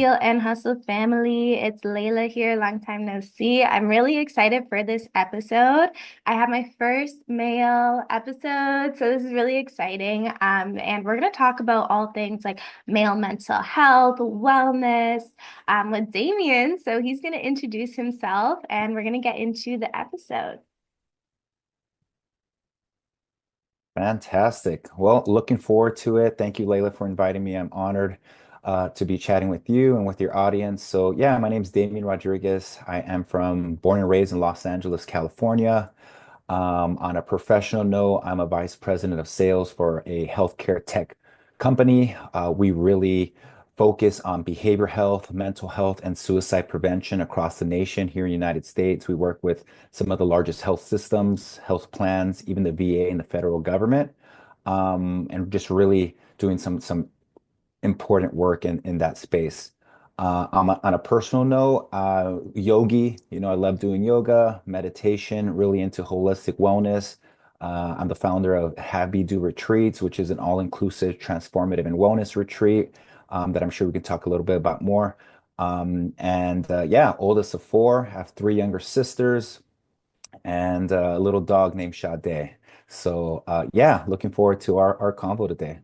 Chill and Hustle family. It's Layla here, long time no see. I'm really excited for this episode. I have my first male episode, so this is really exciting. And we're gonna talk about all things like male mental health, wellness, with Damien. So he's gonna introduce himself, and we're gonna get into the episode. Fantastic. Well, looking forward to it. Thank you, Layla, for inviting me. I'm honored to be chatting with you and with your audience. So, yeah, my name's Damien Rodriguez. I am from born and raised in Los Angeles, California. On a professional note, I'm a vice president of sales for a healthcare tech company. We really focus on behavior health, mental health, and suicide prevention across the nation here in the United States. We work with some of the largest health systems, health plans, even the VA and the federal government, and just really doing some important work in that space. On a personal note, yogi, I love doing yoga, meditation, really into holistic wellness. I'm the founder of Have Be Do Retreats, which is an all-inclusive transformative and wellness retreat that I'm sure we can talk a little bit about more. And yeah, oldest of four, have three younger sisters, and a little dog named Sade. So yeah, looking forward to our convo today.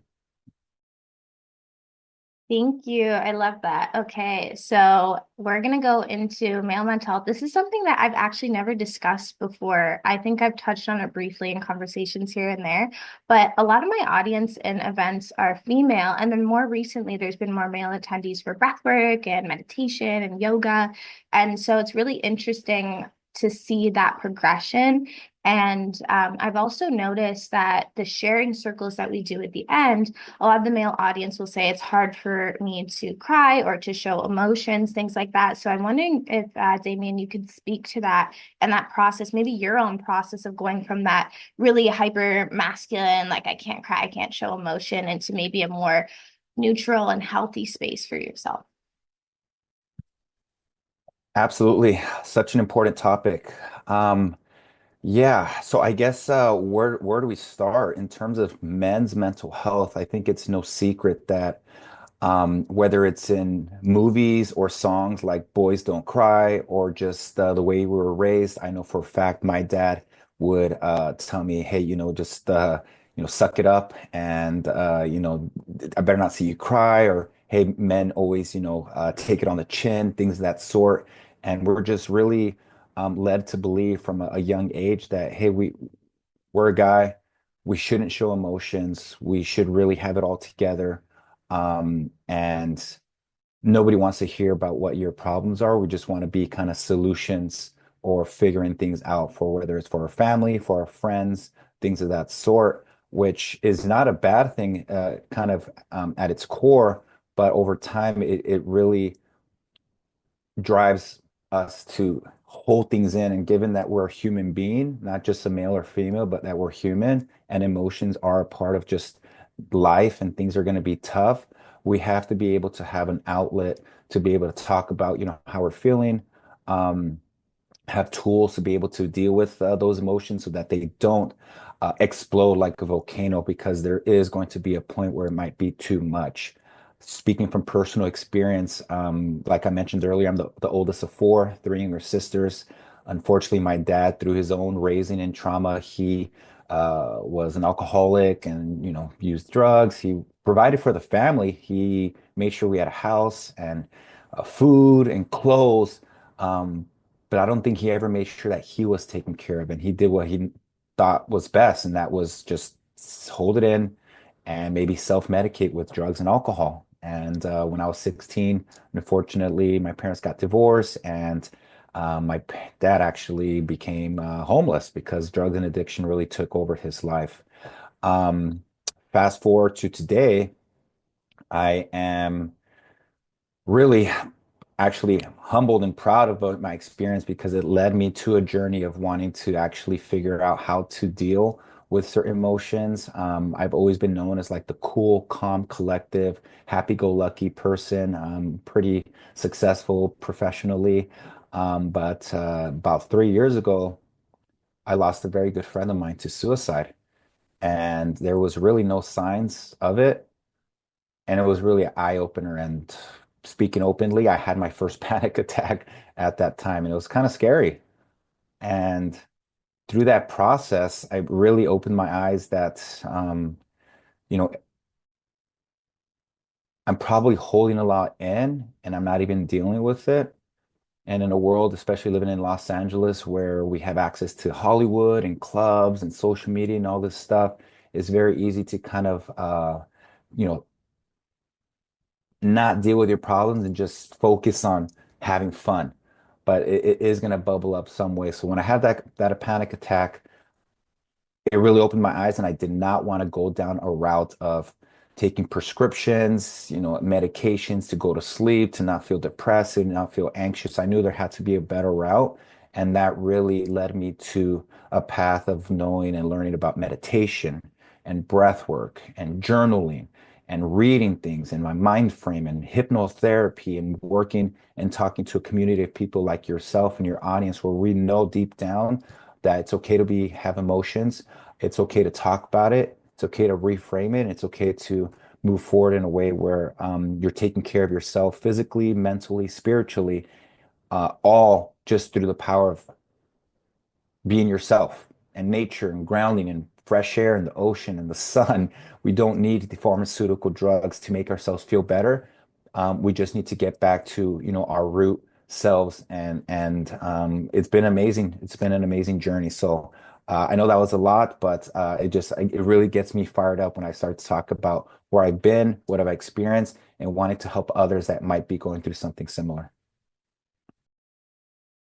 Thank you. I love that. Okay, so we're gonna go into male mental health. This is something that I've actually never discussed before. I think I've touched on it briefly in conversations here and there, but a lot of my audience and events are female, and then more recently, there's been more male attendees for breathwork and meditation and yoga, and so it's really interesting to see that progression. And I've also noticed that the sharing circles that we do at the end, a lot of the male audience will say it's hard for me to cry or to show emotions, things like that. So I'm wondering if, Damien, you could speak to that and that process, maybe your own process of going from that really hyper masculine, like I can't cry, I can't show emotion, into maybe a more neutral and healthy space for yourself. Absolutely. Such an important topic. Um, yeah, so I guess where do we start in terms of men's mental health? I think it's no secret that whether it's in movies or songs like Boys Don't Cry or just the way we were raised, I know for a fact my dad would tell me, hey, just suck it up and I better not see you cry, or hey, men always, take it on the chin, things of that sort. And we're just really led to believe from a young age that, hey, we're a guy. We shouldn't show emotions. We should really have it all together. And nobody wants to hear about what your problems are. We just want to be kind of solutions or figuring things out for whether it's for our family, for our friends, things of that sort, which is not a bad thing, kind of at its core. But over time, it really drives us to hold things in. And given that we're a human being, not just a male or female, but that we're human and emotions are a part of just life and things are going to be tough, we have to be able to have an outlet to be able to talk about, how we're feeling, um, have tools to be able to deal with those emotions so that they don't explode like a volcano, because there is going to be a point where it might be too much. Speaking from personal experience, like I mentioned earlier, I'm the oldest of four, three younger sisters. Unfortunately, my dad, through his own raising and trauma, he was an alcoholic and, used drugs. He provided for the family. He made sure we had a house and food and clothes. Um, but I don't think he ever made sure that he was taken care of, and he did what he thought was best, and that was just hold it in and maybe self-medicate with drugs and alcohol. And when I was 16, unfortunately, my parents got divorced, and dad actually became homeless because drugs and addiction really took over his life. Um, Fast forward to today, I am really actually humbled and proud about my experience because it led me to a journey of wanting to actually figure out how to deal with certain emotions. I've always been known as like the cool, calm, collective, happy-go-lucky person. Pretty successful professionally. But about 3 years ago, I lost a very good friend of mine to suicide. And there was really no signs of it. And it was really an eye opener. And speaking openly, I had my first panic attack at that time, and it was kind of scary. And through that process, I really opened my eyes that, you know, I'm probably holding a lot in and I'm not even dealing with it. And in a world, especially living in Los Angeles, where we have access to Hollywood and clubs and social media and all this stuff, it's very easy to kind of, you know, not deal with your problems and just focus on having fun. But it is going to bubble up some way. So when I had that panic attack, it really opened my eyes, and I did not want to go down a route of taking prescriptions, medications to go to sleep, to not feel depressed and not feel anxious. I knew there had to be a better route, and that really led me to a path of knowing and learning about meditation and breath work and journaling and reading things and my mind frame and hypnotherapy and working and talking to a community of people like yourself and your audience, where we know deep down that it's okay to have emotions. It's okay to talk about it. It's okay to reframe it. And it's okay to move forward in a way where you're taking care of yourself physically, mentally, spiritually, all just through the power of being yourself and nature and grounding and fresh air and the ocean and the sun. We don't need the pharmaceutical drugs to make ourselves feel better. We just need to get back to, our root selves, and it's been amazing. It's been an amazing journey. So I know that was a lot, but it really gets me fired up when I start to talk about where I've been, what I've experienced, and wanting to help others that might be going through something similar.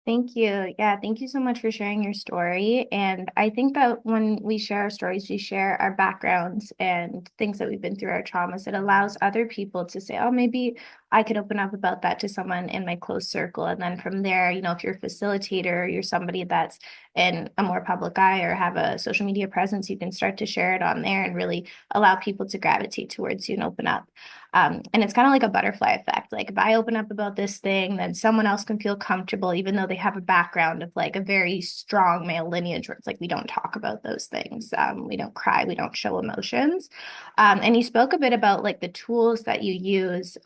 Thank you. Yeah, thank you so much for sharing your story. And I think that when we share our stories, we share our backgrounds and things that we've been through, our traumas. It allows other people to say, oh, maybe I could open up about that to someone in my close circle. And then from there, if you're a facilitator, you're somebody that's in a more public eye or have a social media presence, you can start to share it on there and really allow people to gravitate towards you and open up. And it's kind of like a butterfly effect. Like if I open up about this thing, then someone else can feel comfortable, even though they have a background of like a very strong male lineage where it's like we don't talk about those things. We don't cry, we don't show emotions. And you spoke a bit about like the tools that you use.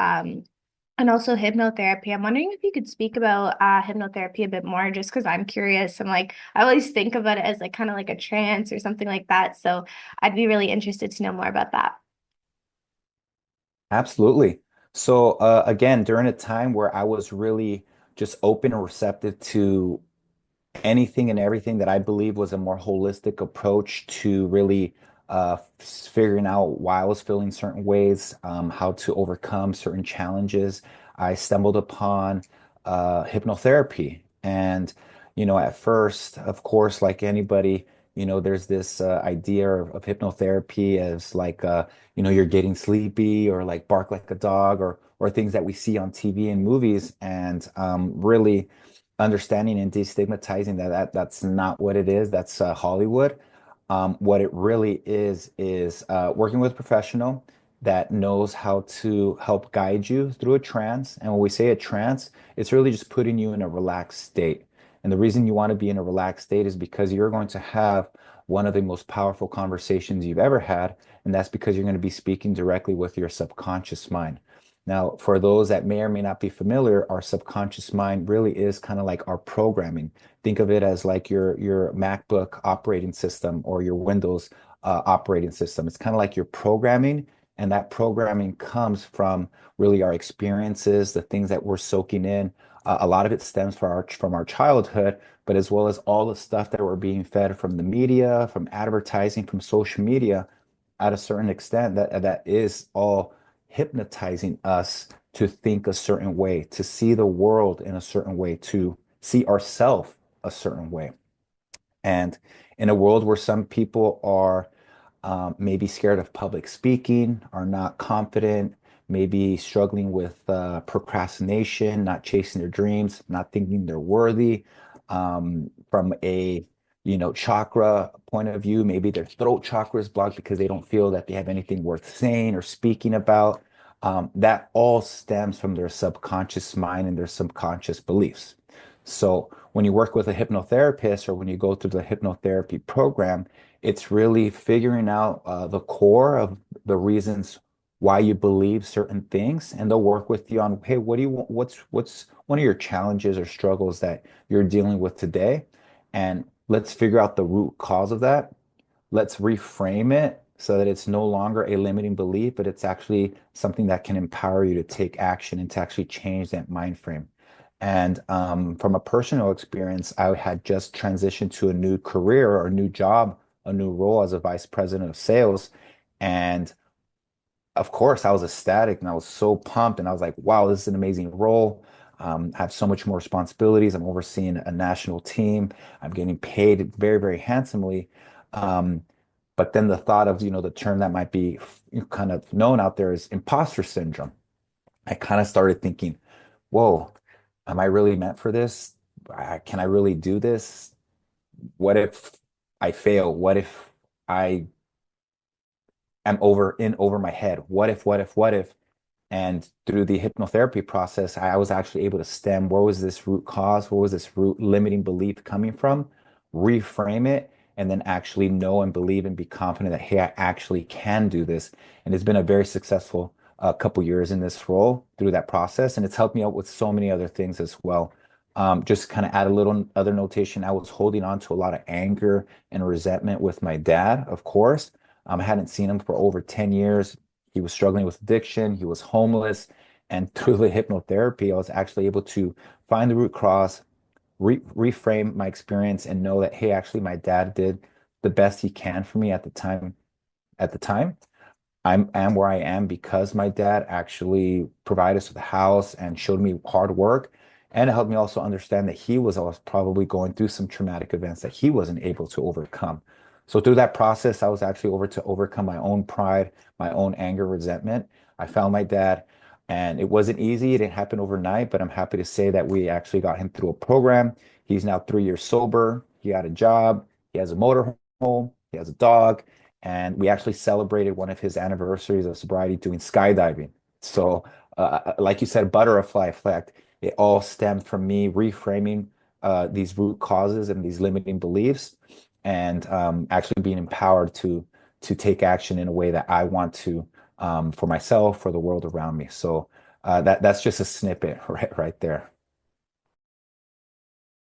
And also hypnotherapy. I'm wondering if you could speak about hypnotherapy a bit more, just because I'm curious. I'm like, I always think about it as like kind of like a trance or something like that. So I'd be really interested to know more about that. Absolutely. So again, during a time where I was really just open and receptive to anything and everything that I believe was a more holistic approach to really figuring out why I was feeling certain ways, how to overcome certain challenges. I stumbled upon hypnotherapy. And, at first, of course, like anybody, there's this idea of hypnotherapy as like, you're getting sleepy or like bark like a dog or things that we see on TV and movies. And really, understanding and destigmatizing that's not what it is. That's Hollywood. What it really is working with a professional that knows how to help guide you through a trance. And when we say a trance, it's really just putting you in a relaxed state. And the reason you want to be in a relaxed state is because you're going to have one of the most powerful conversations you've ever had. And that's because you're going to be speaking directly with your subconscious mind. Now, for those that may or may not be familiar, our subconscious mind really is kind of like our programming. Think of it as like your MacBook operating system or your Windows operating system. It's kind of like your programming, and that programming comes from really our experiences, the things that we're soaking in. A lot of it stems from our childhood, but as well as all the stuff that we're being fed from the media, from advertising, from social media, at a certain extent, that is all hypnotizing us to think a certain way, to see the world in a certain way, to see ourselves a certain way. And in a world where some people are maybe scared of public speaking, are not confident, maybe struggling with procrastination, not chasing their dreams, not thinking they're worthy, from a chakra point of view, maybe their throat chakra is blocked because they don't feel that they have anything worth saying or speaking about. That all stems from their subconscious mind and their subconscious beliefs. So when you work with a hypnotherapist or when you go through the hypnotherapy program, it's really figuring out the core of the reasons why you believe certain things, and they'll work with you on, hey, what do you want? What's one of your challenges or struggles that you're dealing with today? And let's figure out the root cause of that. Let's reframe it so that it's no longer a limiting belief, but it's actually something that can empower you to take action and to actually change that mind frame. And from a personal experience, I had just transitioned to a new career or a new job, a new role as a vice president of sales. And of course, I was ecstatic and I was so pumped. And I was like, wow, this is an amazing role. I have so much more responsibilities. I'm overseeing a national team. I'm getting paid very, very handsomely. Um, but then the thought of, the term that might be kind of known out there is imposter syndrome. I kind of started thinking, whoa, am I really meant for this? Can I really do this? What if I fail? What if I am over my head? What if? And through the hypnotherapy process, I was actually able to stem where was this root cause, where was this root limiting belief coming from, reframe it, and then actually know and believe and be confident that, hey, I actually can do this. And it's been a very successful couple years in this role through that process. And it's helped me out with so many other things as well. Just kind of add a little other notation. I was holding on to a lot of anger and resentment with my dad, of course. I hadn't seen him for over 10 years. He was struggling with addiction. He was homeless. And through the hypnotherapy, I was actually able to find the root cause, reframe my experience, and know that, hey, actually, my dad did the best he can for me at the time. At the time, am where I am because my dad actually provided us with a house and showed me hard work. And it helped me also understand that he was also probably going through some traumatic events that he wasn't able to overcome. So through that process, I was actually over to overcome my own pride, my own anger, resentment. I found my dad, and it wasn't easy. It didn't happen overnight, but I'm happy to say that we actually got him through a program. He's now 3 years sober. He got a job. He has a motorhome. He has a dog, and we actually celebrated one of his anniversaries of sobriety doing skydiving. So, like you said, butterfly effect. It all stemmed from me reframing these root causes and these limiting beliefs, and actually being empowered to take action in a way that I want to for myself, for the world around me. So that's just a snippet right there.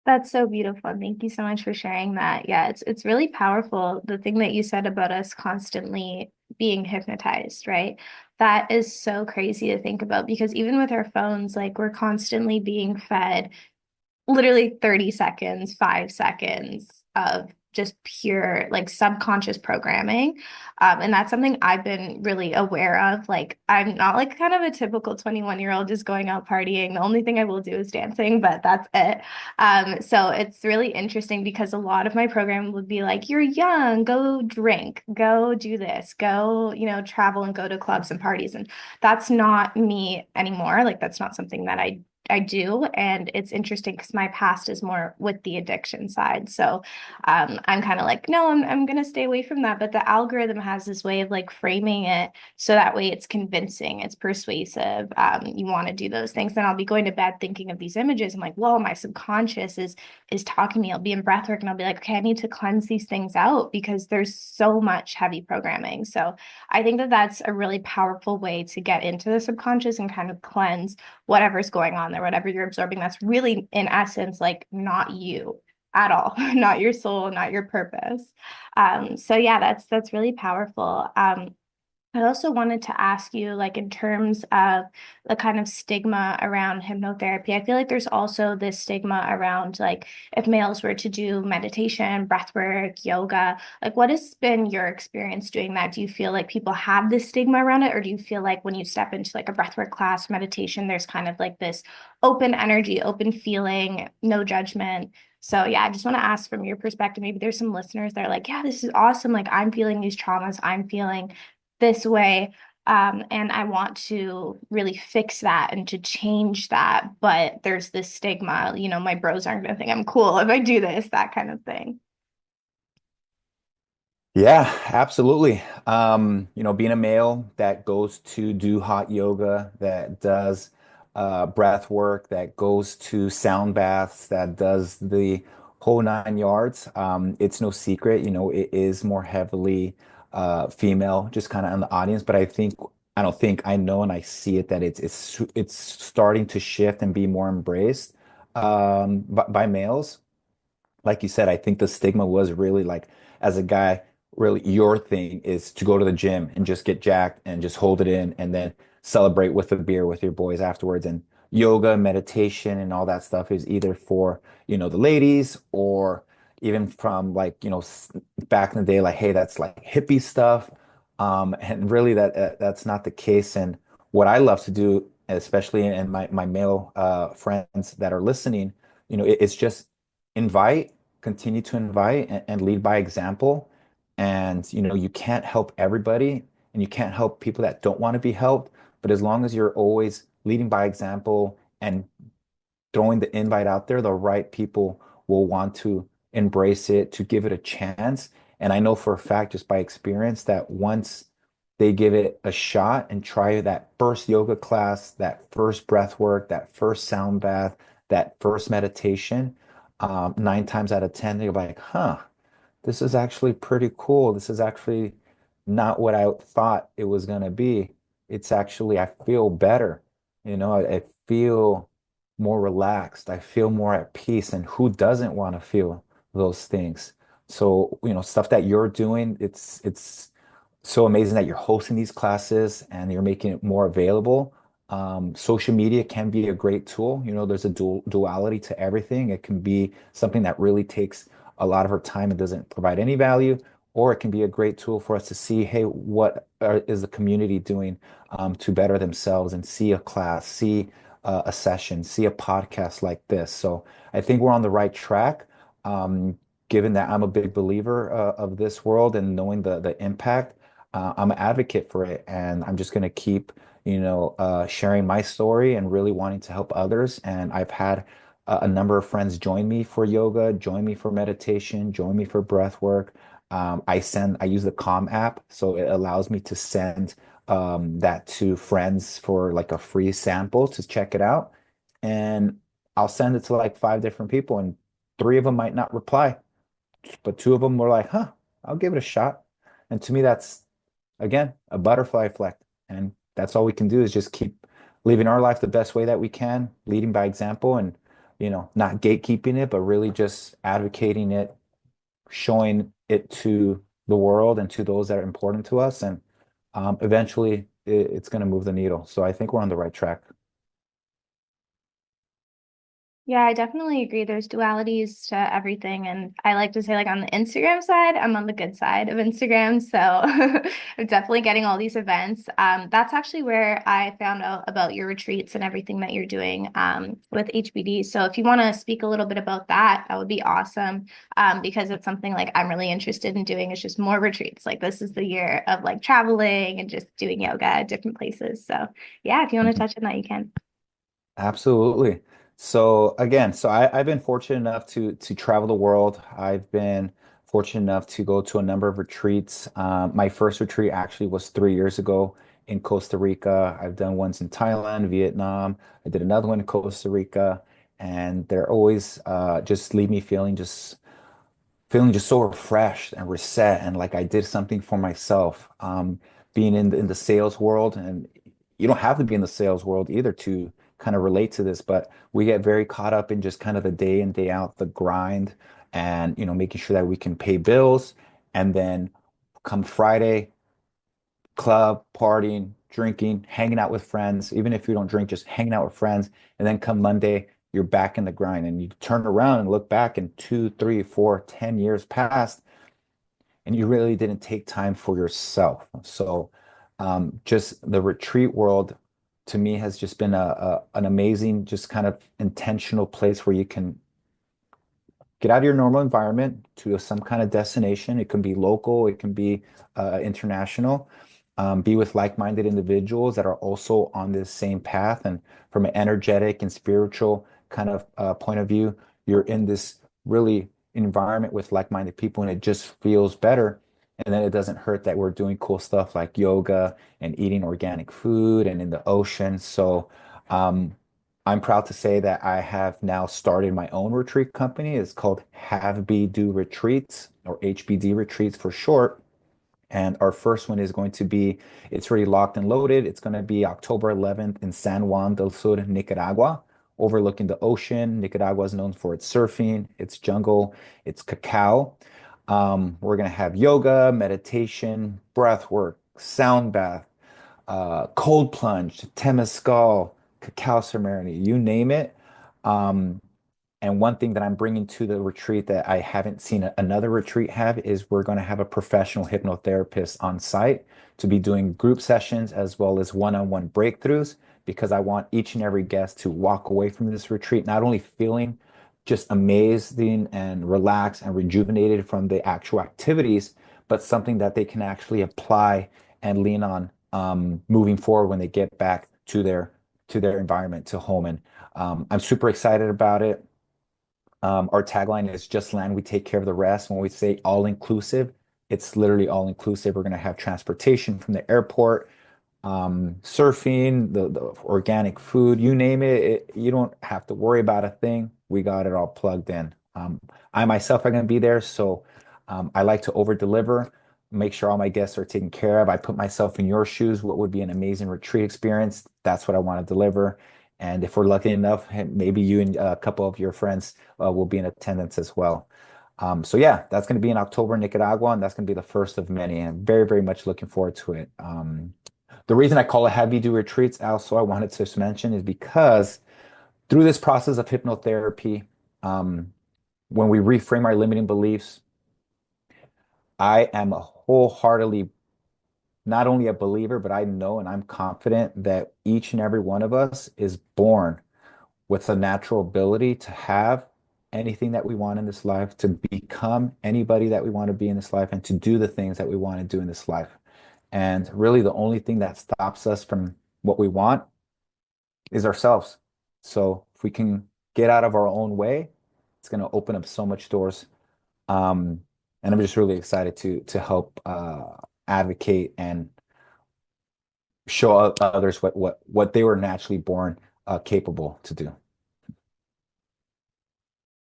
That's so beautiful. Thank you so much for sharing that. Yeah, it's really powerful. The thing that you said about us constantly being hypnotized, right? That is so crazy to think about because even with our phones, like we're constantly being fed literally 30 seconds, 5 seconds of just pure like subconscious programming. And that's something I've been really aware of. Like, I'm not like kind of a typical 21-year-old just going out partying. The only thing I will do is dancing, but that's it. So it's really interesting because a lot of my program would be like, you're young, go drink, go do this, go, travel and go to clubs and parties. And that's not me anymore. Like, that's not something that I do. And it's interesting because my past is more with the addiction side. So I'm kind of like, no, I'm going to stay away from that. But the algorithm has this way of like framing it so that way it's convincing, it's persuasive. You want to do those things. Then I'll be going to bed thinking of these images. I'm like, whoa, my subconscious is talking to me. I'll be in breathwork and I'll be like, okay, I need to cleanse these things out because there's so much heavy programming. So I think that that's a really powerful way to get into the subconscious and kind of cleanse whatever's going on there, whatever you're absorbing, that's really in essence like not you at all, not your soul, not your purpose. So yeah, that's really powerful. I also wanted to ask you, like, in terms of the kind of stigma around hypnotherapy, I feel like there's also this stigma around, like, if males were to do meditation, breathwork, yoga, like, what has been your experience doing that? Do you feel like people have this stigma around it, or do you feel like when you step into like a breathwork class, meditation, there's kind of like this open energy, open feeling, no judgment? So yeah, I just want to ask from your perspective, maybe there's some listeners that are like, yeah, this is awesome. Like I'm feeling these traumas, I'm feeling this way. And I want to really fix that and to change that. But there's this stigma, my bros aren't going to think I'm cool if I do this, that kind of thing. Yeah, absolutely. Being a male that goes to do hot yoga, that does breath work, that goes to sound baths, that does the whole 9 yards. It's no secret, it is more heavily female, just kind of in the audience. But I think I don't think I know and I see it that it's starting to shift and be more embraced by males. Like you said, I think the stigma was really like, as a guy, really your thing is to go to the gym and just get jacked and just hold it in and then celebrate with a beer with your boys afterwards. And yoga, meditation, and all that stuff is either for, the ladies or even from like, back in the day, like, hey, that's like hippie stuff. And really that's not the case. And what I love to do, especially in my male friends that are listening, it's just invite, continue to invite and lead by example. And you can't help everybody and you can't help people that don't want to be helped. But as long as you're always leading by example and throwing the invite out there, the right people will want to embrace it, to give it a chance. And I know for a fact, just by experience, that once they give it a shot and try that first yoga class, that first breath work, that first sound bath, that first meditation, 9 times out of 10, they're like, huh, this is actually pretty cool. This is actually not what I thought it was going to be. It's actually, I feel better. I feel more relaxed. I feel more at peace. And who doesn't want to feel those things? So, stuff that you're doing, it's so amazing that you're hosting these classes and you're making it more available. Social media can be a great tool. There's a duality to everything. It can be something that really takes a lot of our time and doesn't provide any value, or it can be a great tool for us to see, hey, is the community doing to better themselves and see a class, see a session, see a podcast like this. So I think we're on the right track. Um, Given that I'm a big believer of this world and knowing the impact, I'm an advocate for it, and I'm just going to keep, sharing my story and really wanting to help others. And I've had a number of friends join me for yoga, join me for meditation, join me for breath work. I use the Calm app, so it allows me to send that to friends for like a free sample to check it out. And I'll send it to like 5 different people, and 3 of them might not reply, but 2 of them were like, huh, I'll give it a shot. And to me, that's again a butterfly effect. And that's all we can do is just keep living our life the best way that we can, leading by example and, not gatekeeping it, but really just advocating it, showing it to the world and to those that are important to us. And eventually it's going to move the needle. So I think we're on the right track. Yeah, I definitely agree. There's dualities to everything. And I like to say, like, on the Instagram side, I'm on the good side of Instagram. So I'm definitely getting all these events. That's actually where I found out about your retreats and everything that you're doing with HBD. So if you want to speak a little bit about that, that would be awesome. Because it's something like I'm really interested in doing is just more retreats. Like this is the year of like traveling and just doing yoga at different places. So yeah, if you want to Mhm. touch on that, you can. Absolutely. So again, I've been fortunate enough to travel the world. I've been fortunate enough to go to a number of retreats. My first retreat actually was 3 years ago in Costa Rica. I've done ones in Thailand, Vietnam. I did another one in Costa Rica, and they're always just leave me feeling just so refreshed and reset and like I did something for myself. Being in the sales world, and you don't have to be in the sales world either to kind of relate to this, but we get very caught up in just kind of the day in, day out, the grind, and making sure that we can pay bills. And then come Friday, club, partying, drinking, hanging out with friends, even if you don't drink, just hanging out with friends. And then come Monday, you're back in the grind and you turn around and look back and 2, 3, 4, 10 years passed and you really didn't take time for yourself. So just the retreat world to me has just been an amazing, just kind of intentional place where you can get out of your normal environment to some kind of destination. It can be local, it can be international. Be with like-minded individuals that are also on this same path. And from an energetic and spiritual kind of point of view, you're in this really environment with like-minded people, and it just feels better. And then it doesn't hurt that we're doing cool stuff like yoga and eating organic food and in the ocean. So, um, I'm proud to say that I have now started my own retreat company. It's called Have Be Do Retreats, or HBD Retreats for short. And our first one is going to be, it's already locked and loaded. It's going to be October 11th in San Juan del Sur, Nicaragua, overlooking the ocean. Nicaragua is known for its surfing, its jungle, its cacao. We're going to have yoga, meditation, breath work, sound bath, cold plunge, temescal, cacao ceremony, you name it. Um, and one thing that I'm bringing to the retreat that I haven't seen another retreat have is we're going to have a professional hypnotherapist on site to be doing group sessions as well as one-on-one breakthroughs because I want each and every guest to walk away from this retreat not only feeling just amazing and relaxed and rejuvenated from the actual activities, but something that they can actually apply and lean on moving forward when they get back to their environment, to home. And I'm super excited about it. Our tagline is just land, we take care of the rest. When we say all inclusive, it's literally all inclusive. We're going to have transportation from the airport, surfing, the organic food, you name you don't have to worry about a thing. We got it all plugged in. I myself are going to be there, so I like to over deliver, make sure all my guests are taken care of. I put myself in your shoes. What would be an amazing retreat experience? That's what I want to deliver. And if we're lucky enough, maybe you and a couple of your friends will be in attendance as well. So yeah, that's going to be in October in Nicaragua, and that's going to be the first of many. And I'm very, very much looking forward to it. The reason I call it heavy do retreats, also, I wanted to just mention is because through this process of hypnotherapy, um, when we reframe our limiting beliefs, I am a wholeheartedly not only a believer, but I know and I'm confident that each and every one of us is born with a natural ability to have anything that we want in this life, to become anybody that we want to be in this life, and to do the things that we want to do in this life. And really, the only thing that stops us from what we want is ourselves. So if we can get out of our own way, it's going to open up so much doors. Um, and I'm just really excited to help advocate and show others what they were naturally born capable to do.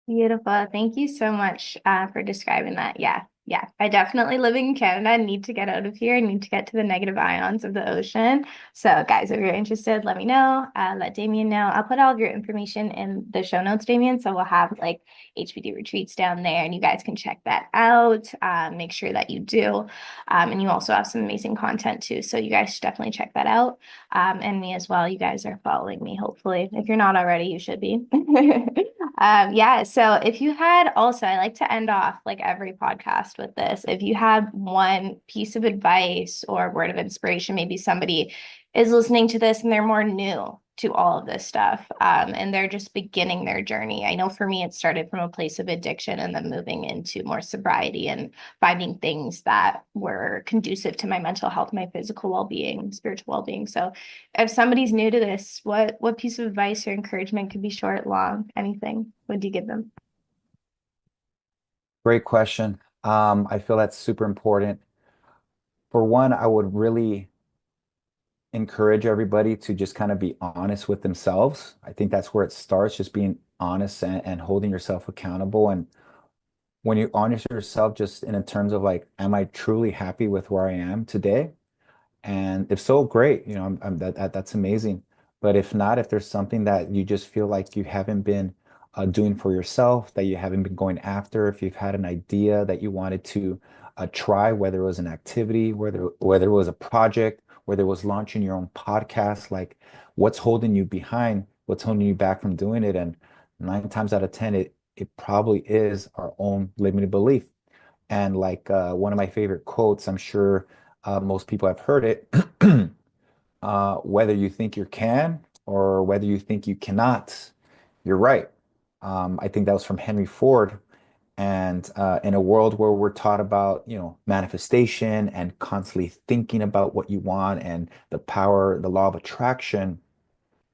Beautiful. Thank you so much for describing that. Yeah, yeah. I definitely live in Canada and need to get out of here. I need to get to the negative ions of the ocean. So, guys, if you're interested, let me know. Let Damien know. I'll put all of your information in the show notes, Damien. So we'll have like HPD retreats down there, and you guys can check that out. Make sure that you do. And you also have some amazing content too. So you guys should definitely check that out. And me as well. You guys are following me, hopefully. If you're not already, you should be. Yeah, so if you had also, I like to end off like every podcast with this. If you had one piece of advice or word of inspiration, maybe somebody is listening to this and they're more new to all of this stuff, and they're just beginning their journey. I know for me, it started from a place of addiction and then moving into more sobriety and finding things that were conducive to my mental health, my physical well-being, spiritual well-being. So if somebody's new to this, what piece of advice or encouragement could be short, long, anything would you give them? Great question. I feel that's super important. For one, I would really encourage everybody to just kind of be honest with themselves. I think that's where it starts, just being honest and holding yourself accountable. And when you honest yourself, just in terms of like, am I truly happy with where I am today? And if so, great. That's amazing. But if not, if there's something that you just feel like you haven't been doing for yourself, that you haven't been going after, if you've had an idea that you wanted to try, whether it was an activity, whether it was a project, whether it was launching your own podcast, like what's holding you behind, what's holding you back from doing it? And 9 times out of 10, it probably is our own limited belief. And like one of my favorite quotes, I'm sure most people have heard it. Whether you think you can or whether you think you cannot, you're right. I think that was from Henry Ford. And in a world where we're taught about, manifestation and constantly thinking about what you want and the power, the law of attraction,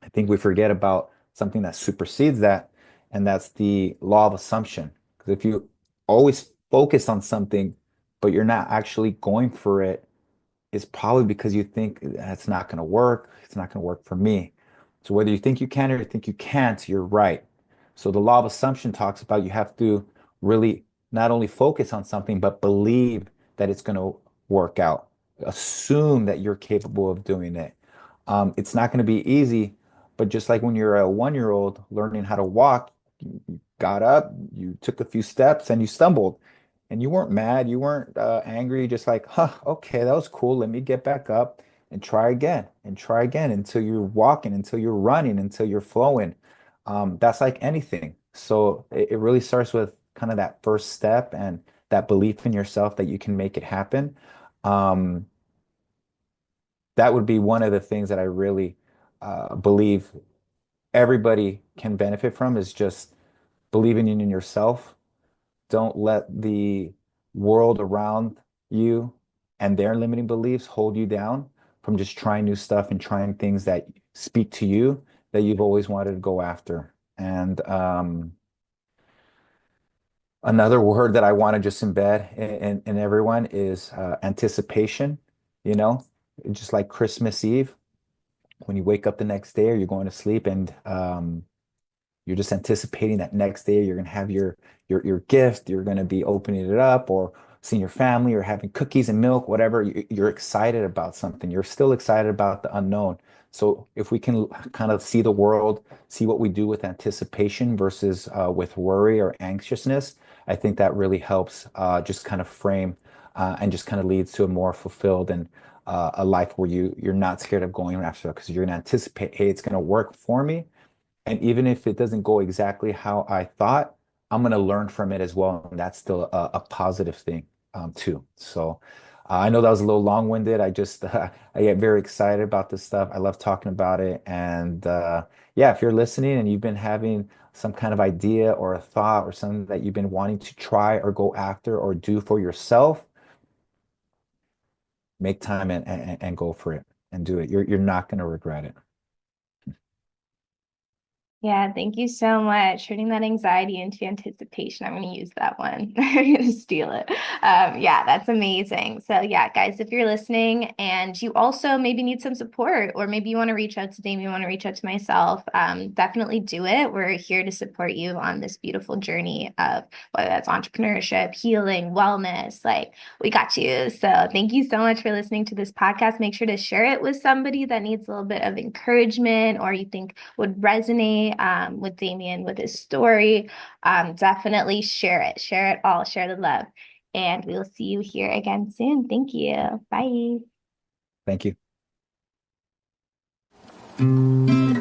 I think we forget about something that supersedes that, and that's the law of assumption. Because if you always focus on something, but you're not actually going for it, it's probably because you think that's not going to work. It's not going to work for me. So whether you think you can or you think you can't, you're right. So the law of assumption talks about you have to really not only focus on something, but believe that it's going to workout. Assume that you're capable of doing it. It's not going to be easy, but just like when you're a 1 year old learning how to walk, you got up, you took a few steps, and you stumbled. And you weren't mad, you weren't angry, just like, huh, okay, that was cool. Let me get back up and try again until you're walking, until you're running, until you're flowing. That's like anything. So it really starts with kind of that first step and that belief in yourself that you can make it happen. Um, that would be one of the things that I really believe everybody can benefit from is just believing in yourself. Don't let the world around you and their limiting beliefs hold you down from just trying new stuff and trying things that speak to you that you've always wanted to go after. And another word that I want to just embed in everyone is anticipation, you know, just like Christmas Eve, when you wake up the next day or you're going to sleep and you're just anticipating that next day you're gonna have your gift, you're gonna be opening it up or seeing your family or having cookies and milk, whatever. You're excited about something. You're still excited about the unknown. So if we can kind of see the world, see what we do with anticipation versus with worry or anxiousness, I think that really helps just kind of frame and just kind of leads to a more fulfilled and a life where you're not scared of going after it because you're gonna anticipate, hey, it's gonna work for me. And even if it doesn't go exactly how I thought, I'm going to learn from it as well. And that's still a positive thing, too. So I know that was a little long-winded. I just, I get very excited about this stuff. I love talking about it. And yeah, if you're listening and you've been having some kind of idea or a thought or something that you've been wanting to try or go after or do for yourself, make time and go for it and do it. You're not going to regret it. Yeah, thank you so much. Turning that anxiety into anticipation. I'm going to use that one. I'm going to steal it. Yeah, that's amazing. So, yeah, guys, if you're listening and you also maybe need some support, or maybe you want to reach out to Damien, want to reach out to myself, definitely do it. We're here to support you on this beautiful journey of whether that's entrepreneurship, healing, wellness. Like, we got you. So, thank you so much for listening to this podcast. Make sure to share it with somebody that needs a little bit of encouragement or you think would resonate with Damien, with his story. Definitely share it all, share the love. And we will see you here again soon. Thank you. Bye. Thank you.